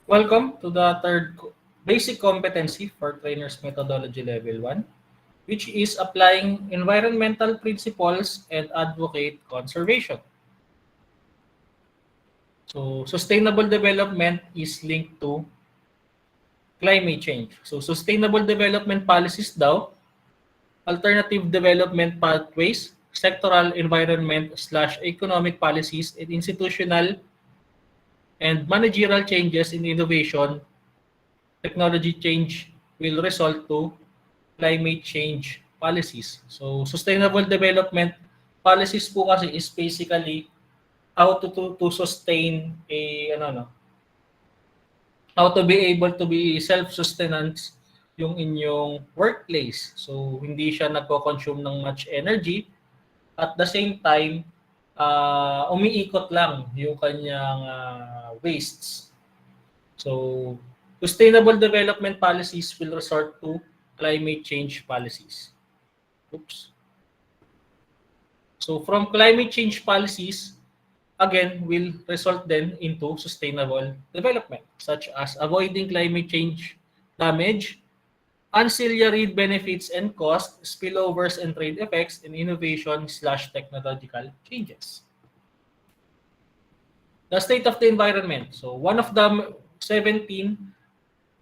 Welcome to the basic competency for trainers methodology level 1, which is applying environmental principles and advocate conservation. So, sustainable development is linked to climate change. So, sustainable development policies daw, alternative development pathways, sectoral environment/economic policies, and institutional and managerial changes in innovation technology change will result to climate change policies. So, sustainable development policies po kasi is basically how to sustain a how to be able to be self-sustenance yung inyong workplace. So, hindi siya nagko-consume ng much energy. At the same time, umiikot lang yung kanyang wastes. So, sustainable development policies will resort to climate change policies. Oops. So, from climate change policies, again, will result then into sustainable development, such as avoiding climate change damage, ancillary benefits and costs, spillovers and trade effects, and innovation/technological changes. The state of the environment. So, one of the 17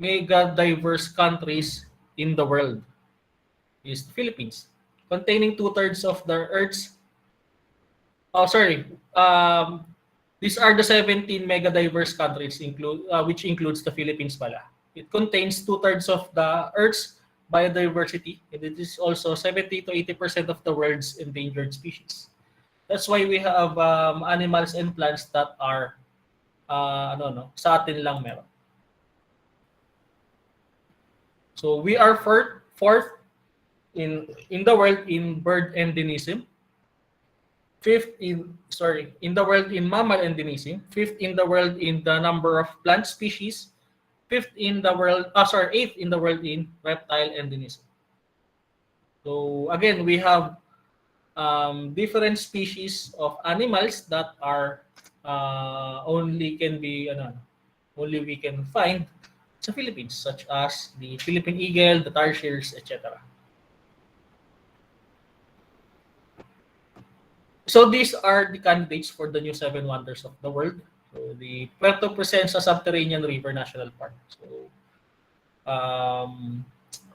mega diverse countries in the world is the Philippines, containing two-thirds of the Earth's. Oh, sorry. These are the 17 mega diverse countries, which includes the Philippines pala. It contains two-thirds of the Earth's biodiversity, and it is also 70 to 80% of the world's endangered species. That's why we have animals and plants that are sa atin lang meron. So we are fourth in the world in bird endemism, in the world in mammal endemism, fifth in the world in the number of plant species, eighth in the world in reptile endemism. So again, we have different species of animals that are only we can find sa Philippines, such as the Philippine eagle, the tarsiers, etc. So these are the candidates for the new Seven Wonders of the World. So the Puerto Princesa Subterranean River National Park. So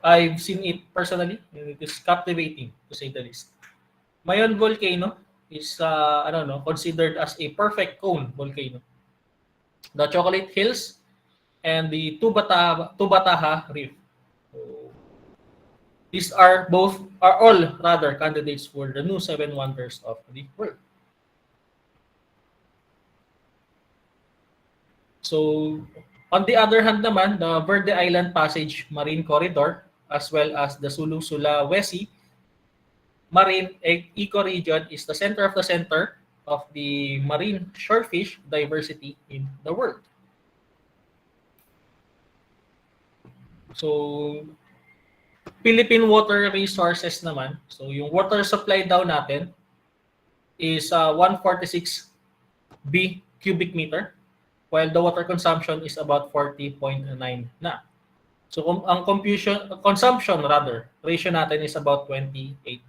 I've seen it personally, and it is captivating to say the least. Mayon volcano is considered as a perfect cone volcano. The Chocolate Hills and the Tubataha Reef. So, these are all candidates for the new Seven Wonders of the World. So, on the other hand naman, the Verde Island Passage Marine Corridor, as well as the Sulu-Sulawesi Marine Ecoregion, is the center of the marine shorefish diversity in the world. So, Philippine water resources naman. So, yung water supply daw natin is 146 B cubic meter, while the water consumption is about 40.9 na. So, ang consumption ratio natin is about 28%.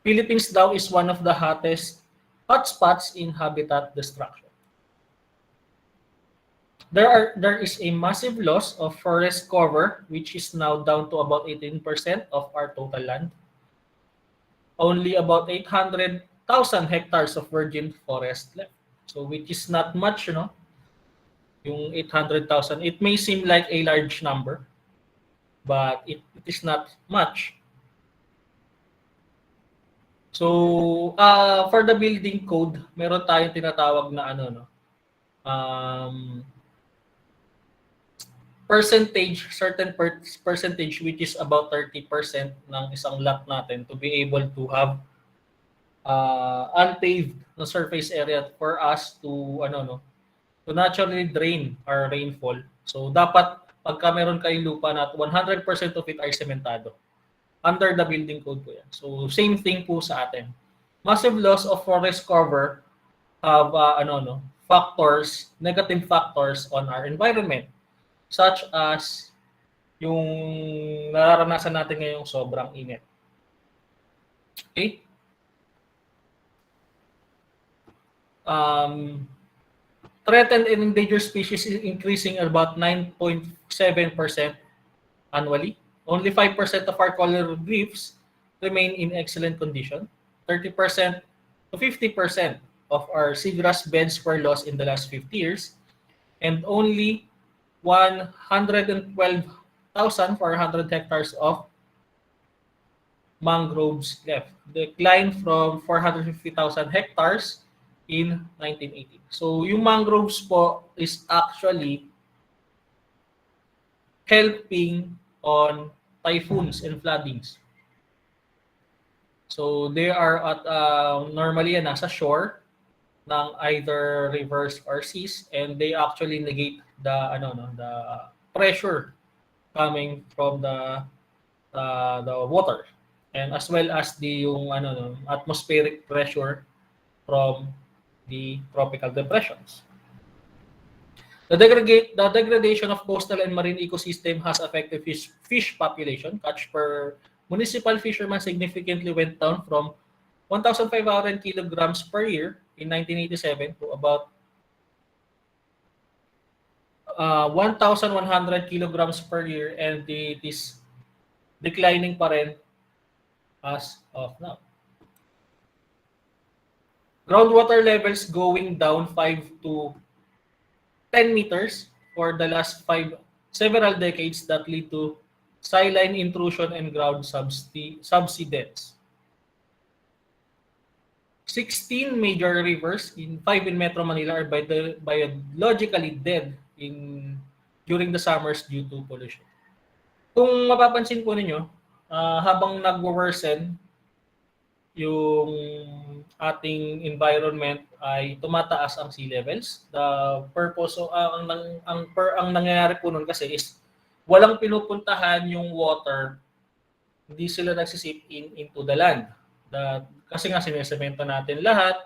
Philippines daw is one of the hotspots in habitat destruction. There is a massive loss of forest cover, which is now down to about 18% of our total land. Only about 800,000 hectares of virgin forest left. So which is not much, yung 800,000. It may seem like a large number, but it is not much. So, for the building code, meron tayong tinatawag na certain percentage, which is about 30% ng isang lot natin to be able to have unpaved na surface area for us to naturally drain our rainfall. So, dapat pagka meron kayong lupa na 100% of it ay sementado. Under the building code po yan. So, same thing po sa atin. massive loss of forest cover have negative factors on our environment, such as yung nararanasan natin ngayong sobrang init. Okay? Threatened and endangered species is increasing at about 9.7% annually. Only 5% of our coral reefs remain in excellent condition. 30% to 50% of our seagrass beds were lost in the last 50 years, and only 112,400 hectares of mangroves left, declined from 450,000 hectares in 1980. So yung mangroves po is actually helping on typhoons and floodings. So they are at normally nasa shore ng either rivers or seas, and they actually negate the the pressure coming from the water, and as well as the yung atmospheric pressure from the tropical depressions. The degradation of coastal and marine ecosystem has affected fish population. Catch per municipal fishermen significantly went down from 1,500 kilograms per year in 1987 to about 1,100 kilograms per year, and it is declining pa rin as of now. Groundwater levels going down 5 to 10 meters for the last several decades that lead to saline intrusion and ground subsidence. 16 major rivers, 5 in Metro Manila, are biologically dead during the summers due to pollution. Kung mapapansin po ninyo, habang nagwo-worsen yung ating environment, ay tumataas ang sea levels. The purpose ang nangyayari po nun kasi is walang pinupuntahan yung water, hindi sila nagsisip into the land. Kasi nga sinesemento natin lahat,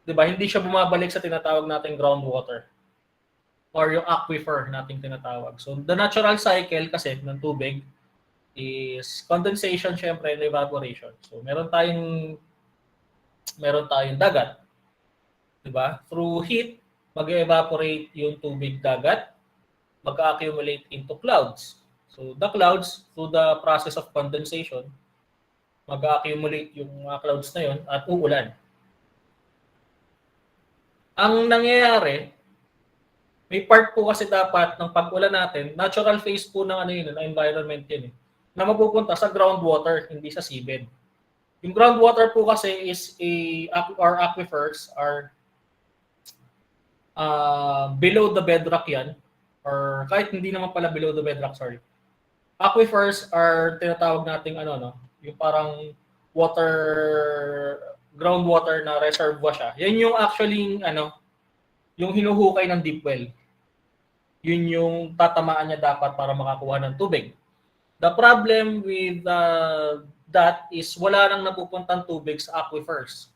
'di ba? Hindi siya bumabalik sa tinatawag nating groundwater or yung aquifer nating tinatawag. So the natural cycle kasi ng tubig is condensation syempre and evaporation. So meron tayong dagat. 'Di ba? Through heat, mag-evaporate yung tubig dagat, mag-accumulate into clouds. So the clouds, through the process of condensation, mag-accumulate yung mga clouds na yon at uulan. Ang nangyayari, may part po kasi dapat ng pag-ulan natin, natural phase po ng environment yun na mapupunta sa groundwater, hindi sa seabed. Yung groundwater po kasi is our aquifers are below the bedrock yan, or kahit hindi naman pala below the bedrock, sorry. Aquifers are tinatawag nating yung parang groundwater na reservoir siya. Yan yung actually yung hinuhukay ng deep well. Yun yung tatamaan niya dapat para makakuha ng tubig. The problem with that is wala nang napupuntang tubig sa aquifers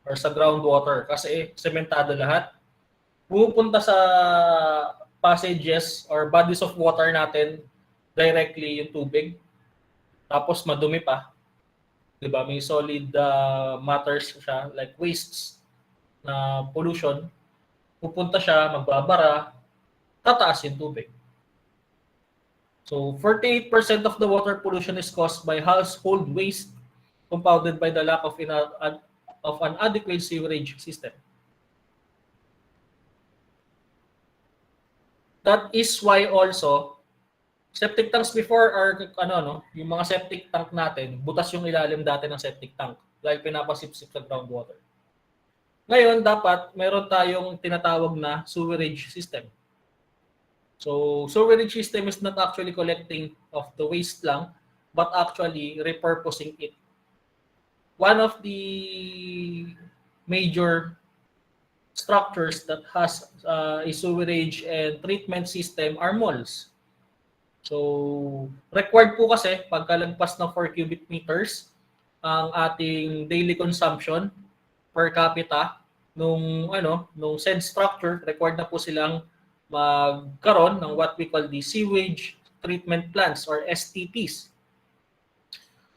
or sa groundwater kasi sementado lahat. Pupunta sa passages or bodies of water natin directly yung tubig. Tapos madumi pa. 'Di ba? May solid matters siya like wastes na pollution. Pupunta siya, magbabara, tataas yung tubig. So 48% of the water pollution is caused by household waste compounded by the lack of an adequate sewerage system. That is why also septic tanks before are yung mga septic tank natin, butas yung ilalim dati ng septic tank dahil pinapasipsip sa groundwater. Ngayon dapat meron tayong tinatawag na sewerage system. So, sewerage system is not actually collecting of the waste lang, but actually repurposing it. One of the major structures that has a sewerage and treatment system are malls. So, required po kasi pagkalagpas ng 4 cubic meters, ang ating daily consumption per capita nung said structure, required na po silang magkaroon ng what we call the sewage treatment plants or STPs.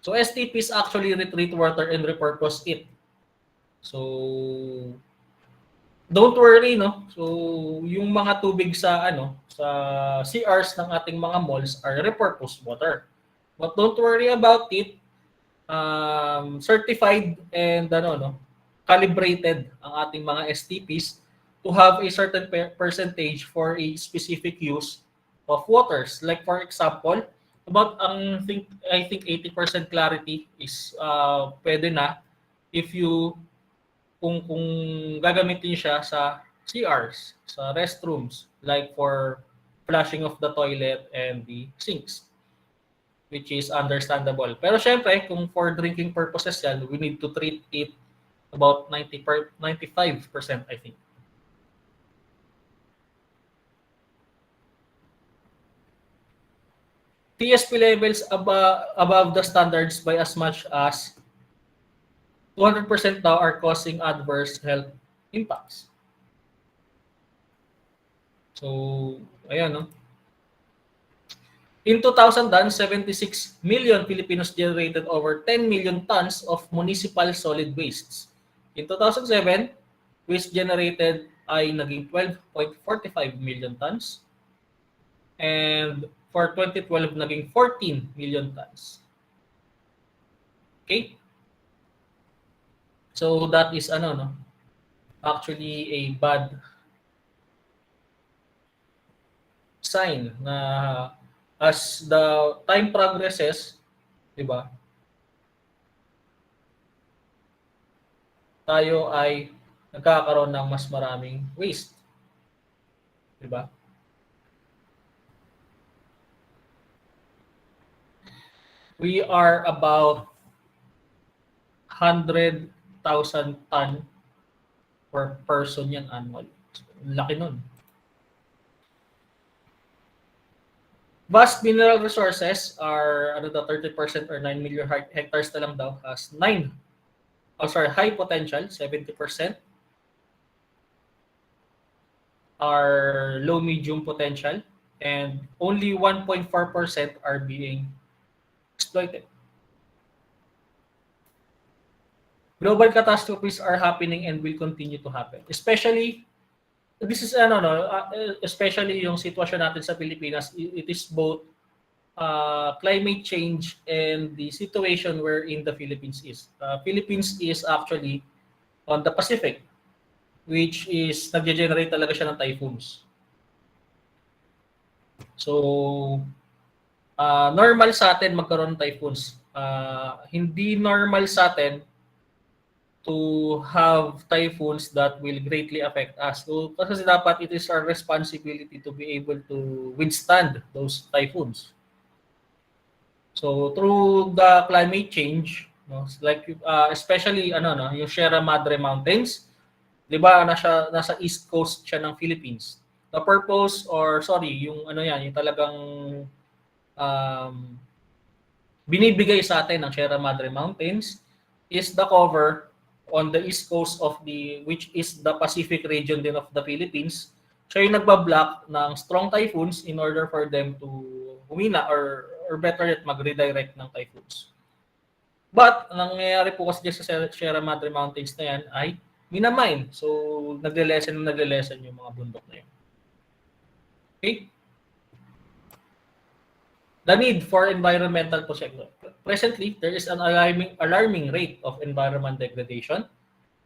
So STPs actually retreat water and repurpose it. So don't worry, no? So yung mga tubig sa sa CRs ng ating mga malls are repurposed water. But don't worry about it. Certified and calibrated ang ating mga STPs to have a certain percentage for a specific use of waters. Like for example, I think 80% clarity is pwede na if you kung gagamitin siya sa CRs, sa restrooms, like for flushing of the toilet and the sinks, which is understandable. Pero syempre, kung for drinking purposes yan, we need to treat it about 95%, I think. TSP levels above the standards by as much as 200% now are causing adverse health impacts. So, ayan, no? In 2000, 76 million Filipinos generated over 10 million tons of municipal solid wastes. In 2007, waste generated ay naging 12.45 million tons. And for 2012, naging 14 million tons. Okay? So that is actually a bad sign na as the time progresses, di ba? Tayo ay nagkakaroon ng mas maraming waste. Di ba? We are about 100,000 ton per person yan annual. Laki nun. Vast mineral resources are 30% or 9 million hectares na lang daw has high potential, 70% are low medium potential, and only 1.4% are being exploited. Global catastrophes are happening and will continue to happen. Especially this is especially yung sitwasyon natin sa Pilipinas, it is both climate change and the situation wherein the Philippines is. Philippines is actually on the Pacific, which is nag-generate talaga siya ng typhoons. So, normal sa atin magkaroon ng typhoons. Hindi normal sa atin to have typhoons that will greatly affect us. So, kasi dapat it is our responsibility to be able to withstand those typhoons. So, through the climate change, like especially yung Sierra Madre Mountains, 'di ba, nasa east coast siya ng Philippines. The purpose yung talagang binibigay sa atin ng Sierra Madre Mountains is the cover on the east coast of which is the Pacific region din of the Philippines. Siya yung nagbablock ng strong typhoons in order for them to humina or better yet mag-redirect ng typhoons. But nangyayari po kasi sa Sierra Madre Mountains na yan ay minamine. So nagle-lessen yung mga bundok na yun. Okay? The need for environmental protection. Presently, there is an alarming rate of environment degradation.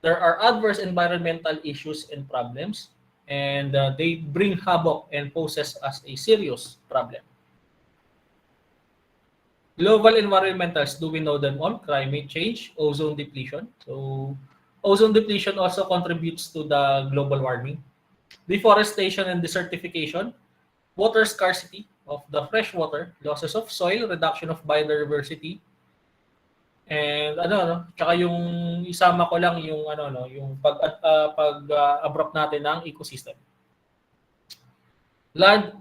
There are adverse environmental issues and problems, and they bring havoc and poses as a serious problem. Global environmentals, do we know them all? Climate change, ozone depletion. So, ozone depletion also contributes to the global warming. Deforestation and desertification, water scarcity of the fresh water, losses of soil, reduction of biodiversity, and tsaka yung isama ko lang yung yung pag-abrupt natin ng ecosystem. Land,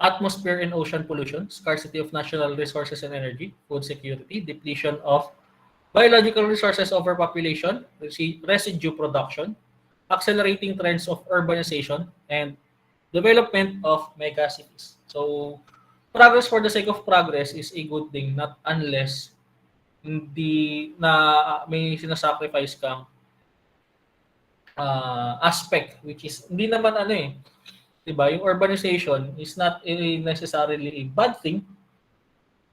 atmosphere and ocean pollution, scarcity of natural resources and energy, food security, depletion of biological resources overpopulation, residue production, accelerating trends of urbanization, and development of megacities. So, progress for the sake of progress is a good thing, not unless hindi na may sinasacrifice kang aspect, which is hindi naman ano eh, 'di ba? Yung urbanization is not necessarily a bad thing,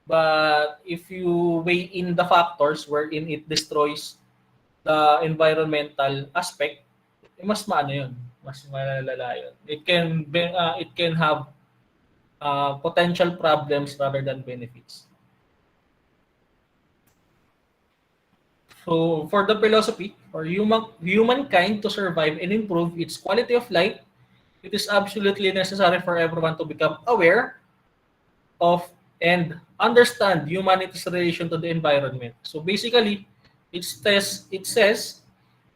but if you weigh in the factors wherein it destroys the environmental aspect, mas maano 'yun, mas malala 'yun. It can have potential problems rather than benefits. So, for the philosophy, for humankind to survive and improve its quality of life, it is absolutely necessary for everyone to become aware of and understand humanity's relation to the environment. So basically, it says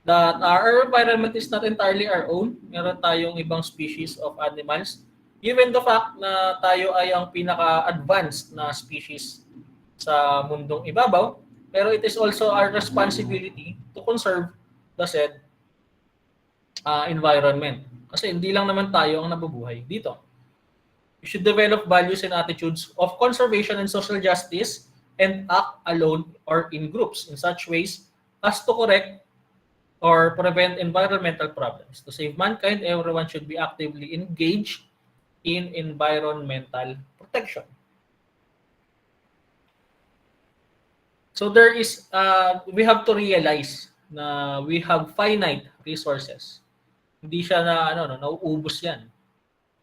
that our environment is not entirely our own. Meron tayong ibang species of animals. Given the fact na tayo ay ang pinaka-advanced na species sa mundong ibabaw, pero it is also our responsibility to conserve the said environment. Kasi hindi lang naman tayo ang nabubuhay dito. We should develop values and attitudes of conservation and social justice and act alone or in groups in such ways as to correct or prevent environmental problems. To save mankind, everyone should be actively engaged in environmental protection. So there is, we have to realize na we have finite resources. Hindi siya na nauubos yan.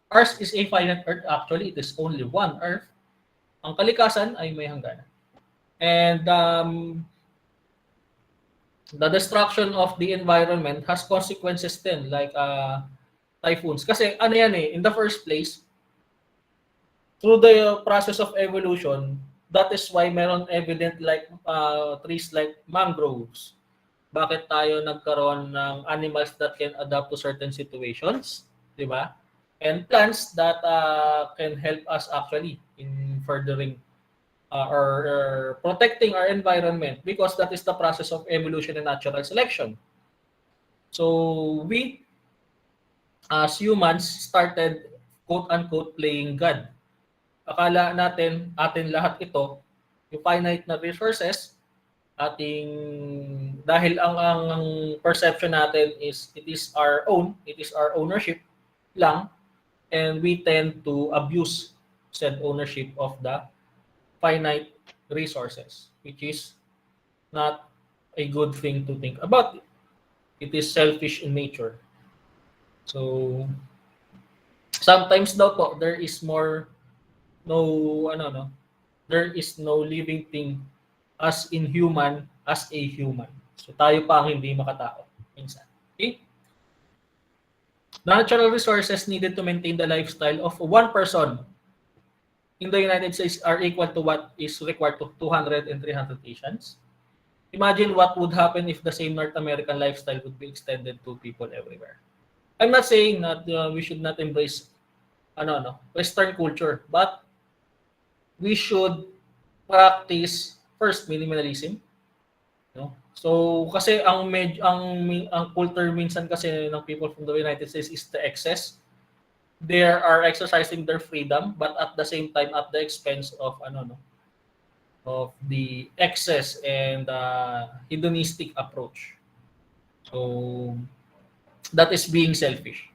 Ours is a finite Earth. Actually, it is only one Earth. Ang kalikasan ay may hangganan. And the destruction of the environment has consequences din, like typhoons. Kasi ano yan eh, in the first place, through the process of evolution, that is why meron evident like trees like mangroves. Bakit tayo nagkaroon ng animals that can adapt to certain situations, di ba? And plants that can help us actually in furthering or protecting our environment, because that is the process of evolution and natural selection. So we, as humans, started quote-unquote playing God. Akala natin, atin lahat ito, yung finite na resources, dahil ang perception natin is it is our own, it is our ownership lang, and we tend to abuse said ownership of the finite resources, which is not a good thing to think about. It is selfish in nature. So sometimes daw po there is there is no living thing as inhuman as a human. So tayo pa ang hindi makatao minsan. Okay? Natural resources needed to maintain the lifestyle of one person in the United States are equal to what is required to 200 and 300 Asians. Imagine what would happen if the same North American lifestyle would be extended to people everywhere. I'm not saying that we should not embrace Western culture, but we should practice first minimalism. No? So kasi ang culture minsan kasi ng people from the United States is the excess. They are exercising their freedom, but at the same time at the expense of of the excess and hedonistic approach. So that is being selfish.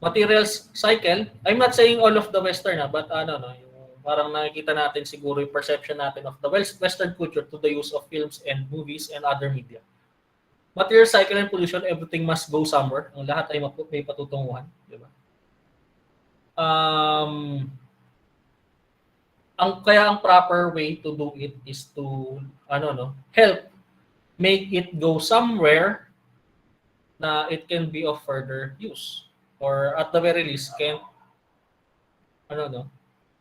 Materials cycle, I'm not saying all of the Western, but parang nakikita natin siguro yung perception natin of the Western culture to the use of films and movies and other media. Material cycle and pollution, everything must go somewhere. Ang lahat ay may patutunguhan, di ba? Ang proper way to do it is to help make it go somewhere na it can be of further use, or at the very least can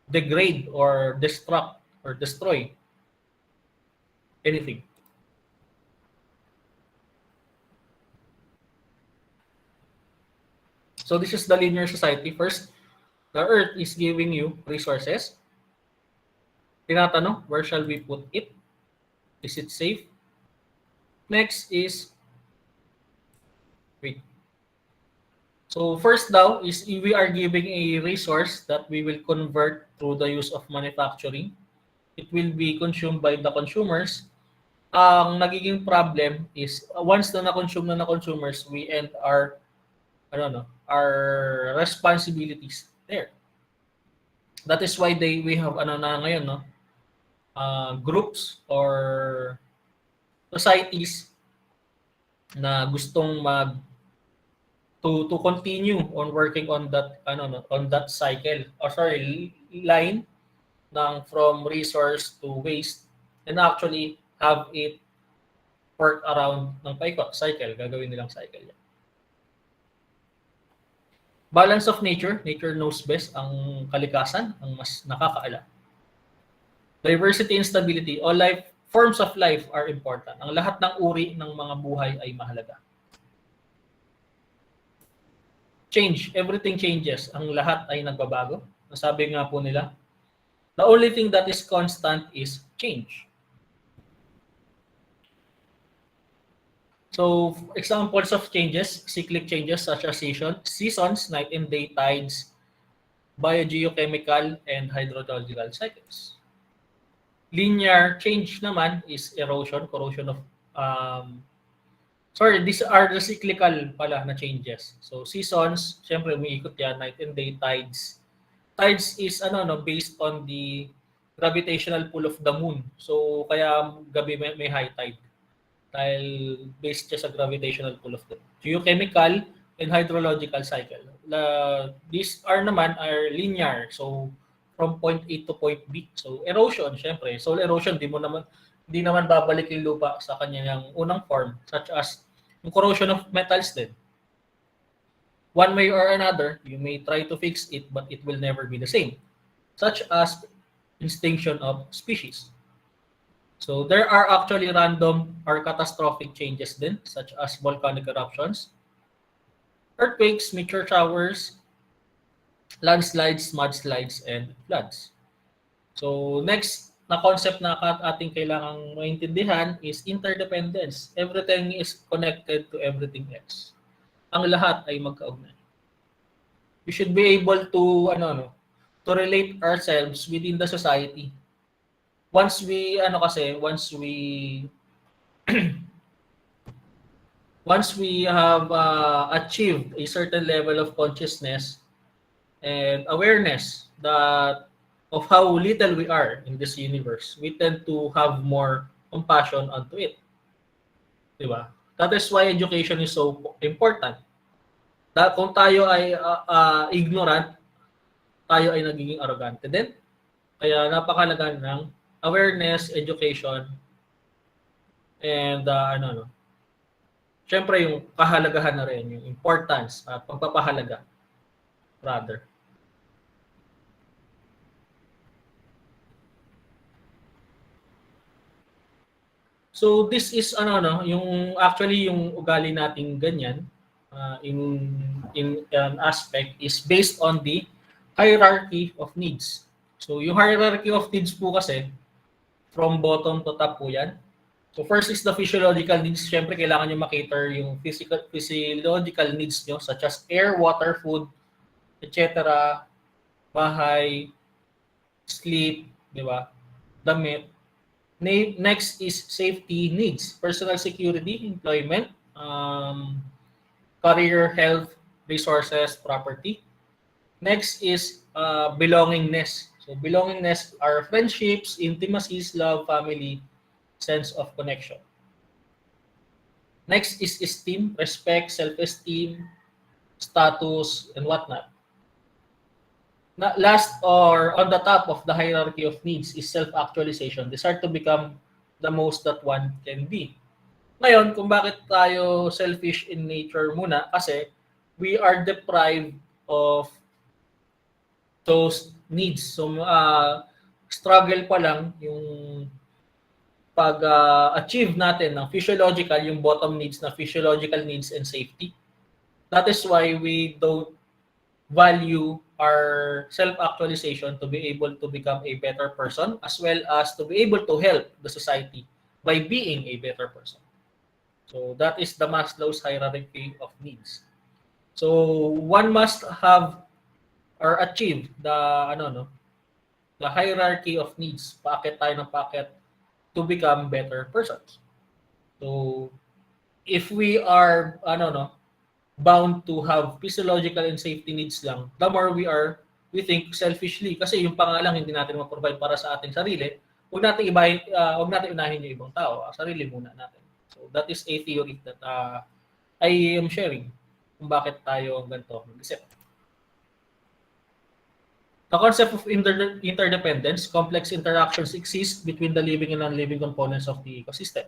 degrade or destruct or destroy anything. So this is the linear society. First, the earth is giving you resources. Tinatanong, where shall we put it? Is it safe? Next is, wait. So first daw is we are giving a resource that we will convert through the use of manufacturing. It will be consumed by the consumers. Ang nagiging problem is once na-consume na consumers, we end our our responsibilities there. That is why we have na ngayon, no, groups or societies na gustong to continue on working on that on that cycle, or sorry, line ng from resource to waste, and actually have it work around ng paikot cycle, gagawin nilang cycle yan. Balance of nature knows best. Ang kalikasan ang mas nakakaalam. Diversity and stability, all forms of life are important. Ang lahat ng uri ng mga buhay ay mahalaga. Change, everything changes. Ang lahat ay nagbabago. Nasabi nga po nila, the only thing that is constant is change. So, examples of changes, cyclic changes such as seasons, night and day tides, biogeochemical, and hydrological cycles. Linear change naman is erosion, corrosion of, these are the cyclical pala na changes. So, seasons, syempre umiikot yan, night and day tides. Tides is based on the gravitational pull of the moon. So, kaya gabi may high tide. Dahil based siya sa gravitational pull of the geochemical and hydrological cycle. These are linear. So, from point A to point B. So, erosion, syempre. Soil erosion, di naman babalik yung lupa sa kanyang unang form, such as yung corrosion of metals din. One way or another, you may try to fix it, but it will never be the same, such as extinction of species. So there are actually random or catastrophic changes din, such as volcanic eruptions, earthquakes, meteor showers, landslides, mudslides, and floods. So next na concept na ating kailangang maintindihan is interdependence. Everything is connected to everything else. Ang lahat ay magkaugnay. We should be able to to relate ourselves within the society. Once we once we have achieved a certain level of consciousness and awareness that of how little we are in this universe, we tend to have more compassion onto it. Diba? That is why education is so important. Kung tayo ay ignorant, tayo ay nagiging arrogante din. Kaya napakalaga ng awareness, education, and syempre yung kahalagahan na rin, yung importance, pagpapahalaga, rather. So this is yung actually yung ugali nating ganyan in an aspect is based on the hierarchy of needs. So yung hierarchy of needs po kasi from bottom to top po yan. So first is the physiological needs. Syempre kailangan nyo makater yung physiological needs nyo such as air, water, food, etc. Bahay, sleep, di ba? Damit. Next is safety needs. Personal security, employment, career, health, resources, property. Next is belongingness. So belongingness are friendships, intimacies, love, family, sense of connection. Next is esteem, respect, self-esteem, status, and whatnot. Last or on the top of the hierarchy of needs is self-actualization. Desire to become the most that one can be. Ngayon, kung bakit tayo selfish in nature muna, kasi we are deprived of those needs. So, struggle pa lang yung pag-achieve natin ng physiological, yung bottom needs na physiological needs and safety. That is why we don't value our self-actualization to be able to become a better person as well as to be able to help the society by being a better person. So that is the Maslow's hierarchy of needs. So one must have or achieve the the hierarchy of needs. Packet tayo ng packet to become better persons. So if we are bound to have physiological and safety needs lang, the more we think selfishly kasi yung pangalang hindi natin ma-provide para sa ating sarili, huwag natin unahin yung ibang tao, sarili muna natin. So that is a theory that I am sharing kung bakit tayo ganito mag-isip. The concept of interdependence, complex interactions exist between the living and non-living components of the ecosystem.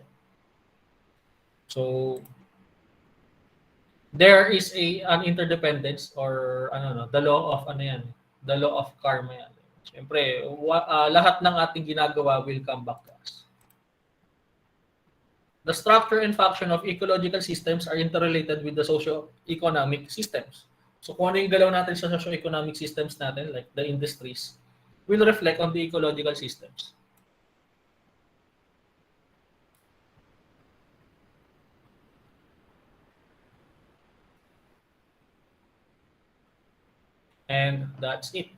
So there is an interdependence or the law of the law of karma yan. Siyempre, lahat ng ating ginagawa will come back to us. The structure and function of ecological systems are interrelated with the socio-economic systems. So kung ano yung galaw natin sa socio-economic systems natin, like the industries, will reflect on the ecological systems. And that's it.